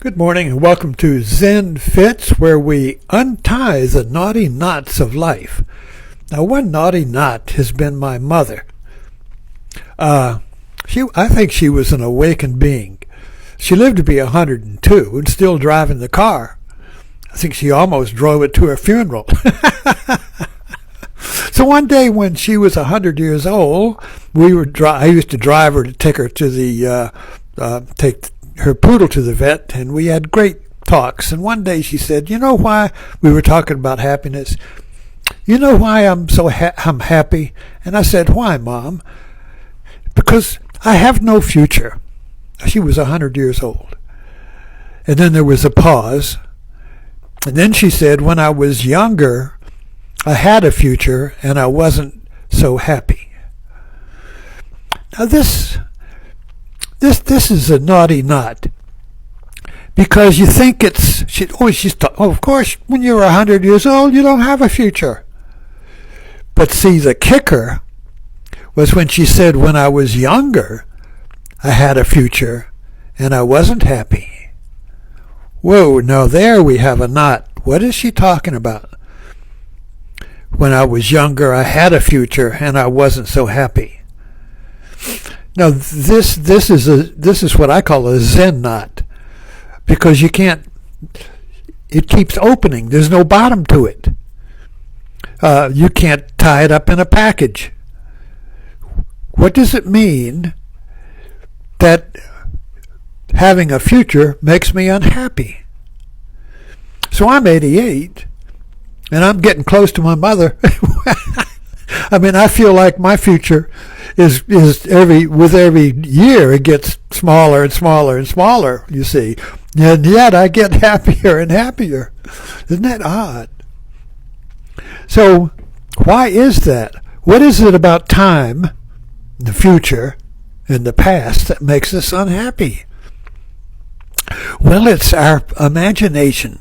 Good morning and welcome to Zen Fits, where we untie the naughty knots of life. Now, one naughty knot has been my mother. I think she was an awakened being. She lived to be 102 and still driving the car. I think she almost drove it to her funeral. So one day when she was 100 years old, I used to drive her to take her to take her poodle to the vet, and we had great talks. And one day she said, "You know why?" We were talking about happiness. "You know why I'm happy?" And I said, "Why, Mom?" "Because I have no future." She was 100 years old. And then there was a pause. And then she said, "When I was younger, I had a future and I wasn't so happy." Now this is a naughty knot, because you think of course, when you're 100 years old, you don't have a future. But see, the kicker was when she said, "When I was younger, I had a future and I wasn't happy." Whoa, now there we have a knot. What is she talking about? When I was younger, I had a future and I wasn't so happy. Now this is what I call a Zen knot, because it keeps opening. There's no bottom to it. You can't tie it up in a package. What does it mean that having a future makes me unhappy? So I'm 88, and I'm getting close to my mother. I mean, I feel like my future is with every year it gets smaller and smaller and smaller, you see. And yet I get happier and happier. Isn't that odd? So why is that? What is it about time, the future, and the past that makes us unhappy? Well, it's our imagination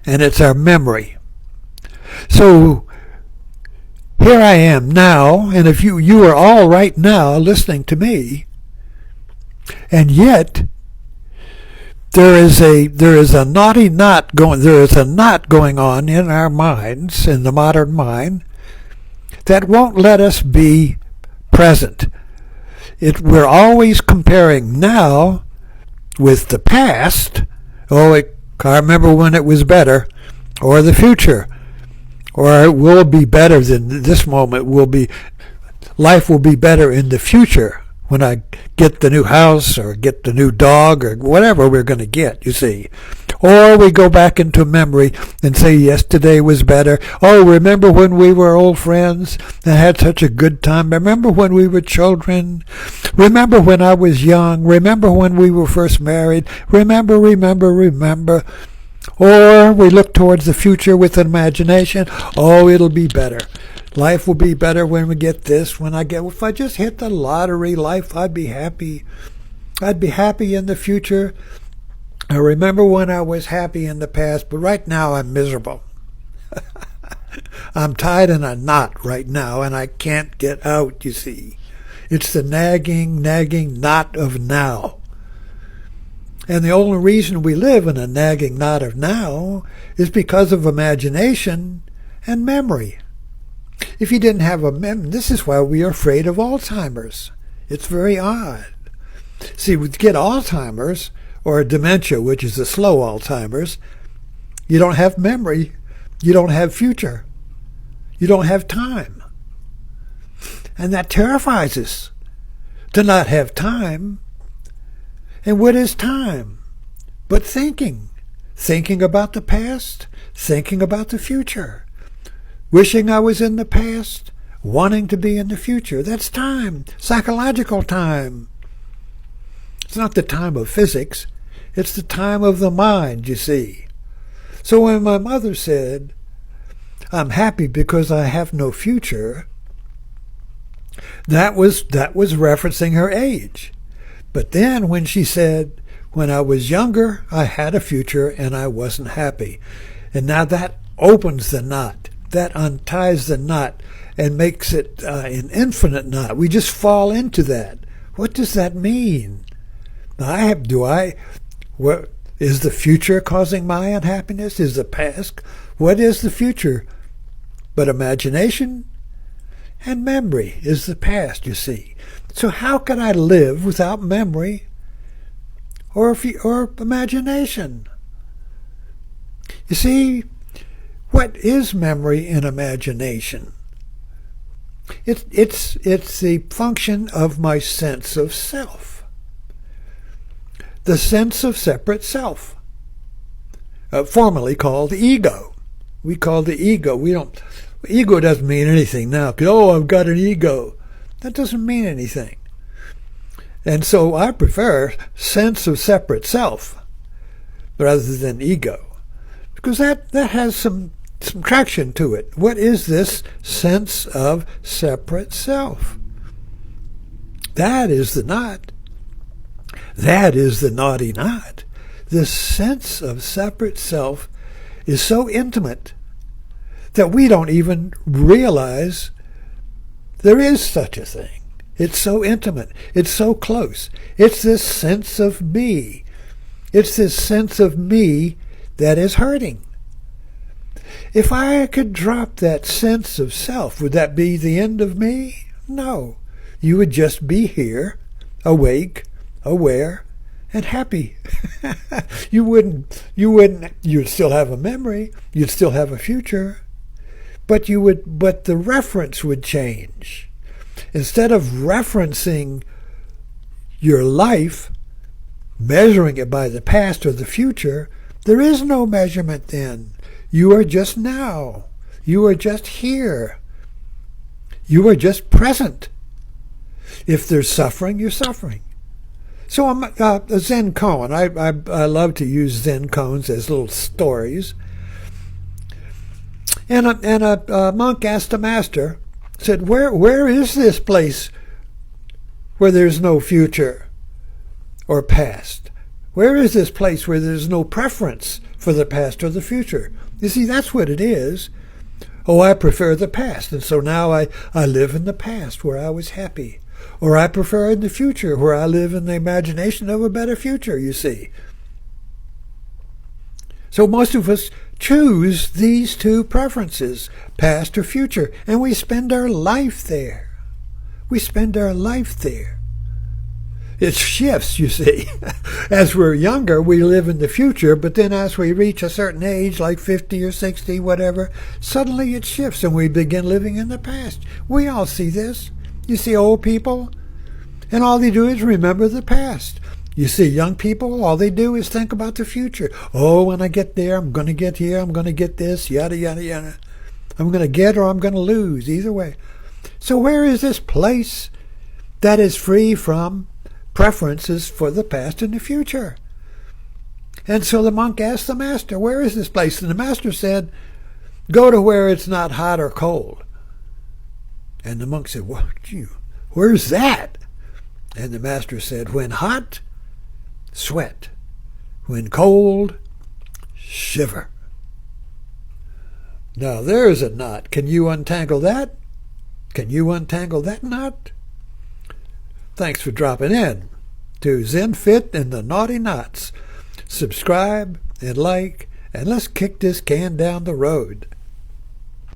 and it's our memory. So here I am now, and if you are all right now listening to me, and yet there is a naughty knot going. There is a knot going on in our minds, in the modern mind, that won't let us be present. We're always comparing now with the past. I remember when it was better, or the future. Or it will be better than this moment. Life will be better in the future when I get the new house or get the new dog or whatever we're going to get, you see. Or we go back into memory and say yesterday was better. Oh, remember when we were old friends and had such a good time? Remember when we were children? Remember when I was young? Remember when we were first married? Remember. Or we look towards the future with an imagination. Oh, it'll be better. Life will be better when we get this. If I just hit the lottery, I'd be happy. I'd be happy in the future. I remember when I was happy in the past, but right now I'm miserable. I'm tied in a knot right now, and I can't get out, you see. It's the nagging knot of now. And the only reason we live in a nagging knot of now is because of imagination and memory. If you didn't have a memory, this is why we are afraid of Alzheimer's. It's very odd. See, to get Alzheimer's, or dementia, which is a slow Alzheimer's, you don't have memory, you don't have future, you don't have time. And that terrifies us, to not have time. And what is time? But thinking. Thinking about the past, thinking about the future. Wishing I was in the past, wanting to be in the future. That's time, psychological time. It's not the time of physics. It's the time of the mind, you see. So when my mother said, "I'm happy because I have no future," that was referencing her age. But then when she said, "When I was younger, I had a future and I wasn't happy," and now that opens the knot, that unties the knot and makes it an infinite knot. We just fall into that. What does that mean? Is the future causing my unhappiness? Is the past? What is the future? But imagination and memory is the past, you see. So how can I live without memory or imagination? You see, what is memory and imagination? It's the function of my sense of self. The sense of separate self, formerly called ego. We call the ego. Ego doesn't mean anything now. Oh, I've got an ego. That doesn't mean anything. And so I prefer sense of separate self rather than ego, because that has some traction to it. What is this sense of separate self? That is the knot. That is the naughty knot. This sense of separate self is so intimate that we don't even realize there is such a thing. It's so intimate. It's so close. It's this sense of me. It's this sense of me that is hurting. If I could drop that sense of self, would that be the end of me? No. You would just be here, awake, aware, and happy. You'd still have a memory, you'd still have a future, but the reference would change. Instead of referencing your life, measuring it by the past or the future, there is no measurement then. You are just now. You are just here. You are just present. If there's suffering, you're suffering. So I'm a Zen koan. I love to use Zen koans as little stories. And a monk asked a master, said, where is this place where there's no future or past? Where is this place where there's no preference for the past or the future? You see, that's what it is. Oh, I prefer the past, and so now I live in the past where I was happy. Or I prefer in the future where I live in the imagination of a better future, you see. So most of us choose these two preferences, past or future, and we spend our life there. We spend our life there. It shifts, you see. As we're younger, we live in the future, but then as we reach a certain age, like 50 or 60, whatever, suddenly it shifts and we begin living in the past. We all see this. You see old people, and all they do is remember the past. You see young people, all they do is think about the future. Oh, when I get there, I'm going to get here, I'm going to get this, yada, yada, yada. I'm going to get or I'm going to lose, either way. So where is this place that is free from preferences for the past and the future? And so the monk asked the master, where is this place? And the master said, go to where it's not hot or cold. And the monk said, well, where's that? And the master said, when hot, sweat. When cold, shiver. Now there's a knot. Can you untangle that? Can you untangle that knot? Thanks for dropping in to Zen Fit and the Naughty Knots. Subscribe and like, and let's kick this can down the road.